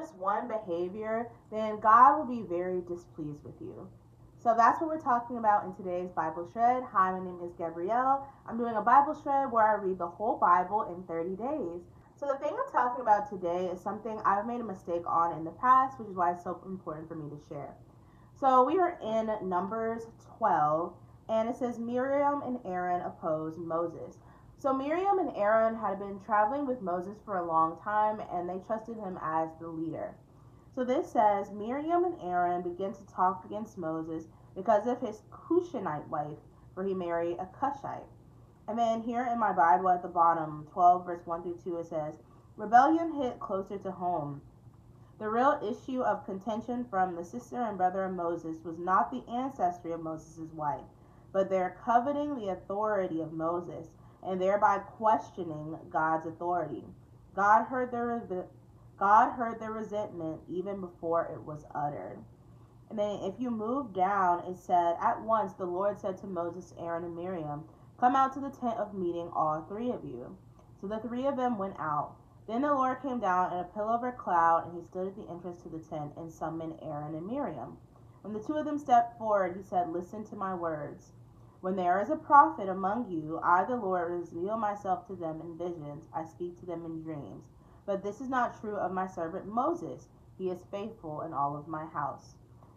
this one behavior, then God will be very displeased with you. So that's what we're talking about in today's Bible shred. Hi, my name is Gabrielle. I'm doing a Bible shred where I read the whole Bible in 30 days. So the thing I'm talking about today is something I've made a mistake on in the past, which is why it's so important for me to share. So we are in Numbers 12, and it says Miriam and Aaron opposed Moses. So Miriam and Aaron had been traveling with Moses for a long time, and they trusted him as the leader. So this says Miriam and Aaron began to talk against Moses because of his Cushanite wife, for he married a Cushite. And then here in my Bible at the bottom, 12 verse 1 through 2, it says, rebellion hit closer to home. The real issue of contention from the sister and brother of Moses was not the ancestry of Moses' wife, but their coveting the authority of Moses, and thereby questioning God's authority. God heard their resentment even before it was uttered. And then if you move down, it said, at once the Lord said to Moses, Aaron, and Miriam, come out to the tent of meeting, all three of you. So the three of them went out. Then the Lord came down in a pillar of a cloud, and he stood at the entrance to the tent and summoned Aaron and Miriam. When the two of them stepped forward, he said, listen to my words. When there is a prophet among you, I, the Lord, reveal myself to them in visions. I speak to them in dreams. But this is not true of my servant Moses. He is faithful in all of my house.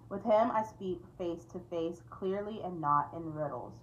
With him I speak face to face, clearly and not in riddles.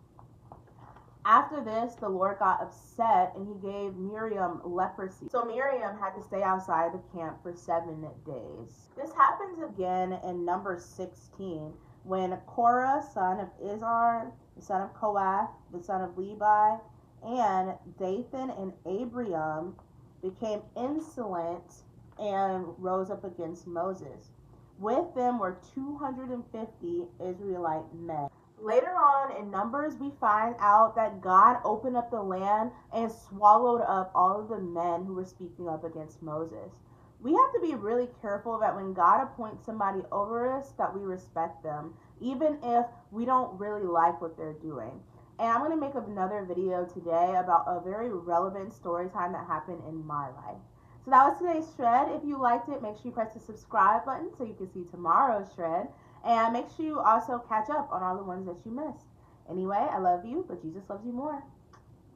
After this, the Lord got upset and he gave Miriam leprosy. So Miriam had to stay outside the camp for 7 days. This happens again in Numbers 16 when Korah, son of Izhar, the son of Kohath, the son of Levi, and Dathan and Abiram became insolent and rose up against Moses. With them were 250 Israelite men. Later on in Numbers, we find out that God opened up the land and swallowed up all of the men who were speaking up against Moses. We have to be really careful that when God appoints somebody over us, that we respect them, even if we don't really like what they're doing. And I'm going to make another video today about a very relevant story time that happened in my life. So that was today's shred. If you liked it, make sure you press the subscribe button so you can see tomorrow's shred. And make sure you also catch up on all the ones that you missed. Anyway, I love you, but Jesus loves you more.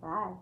Bye.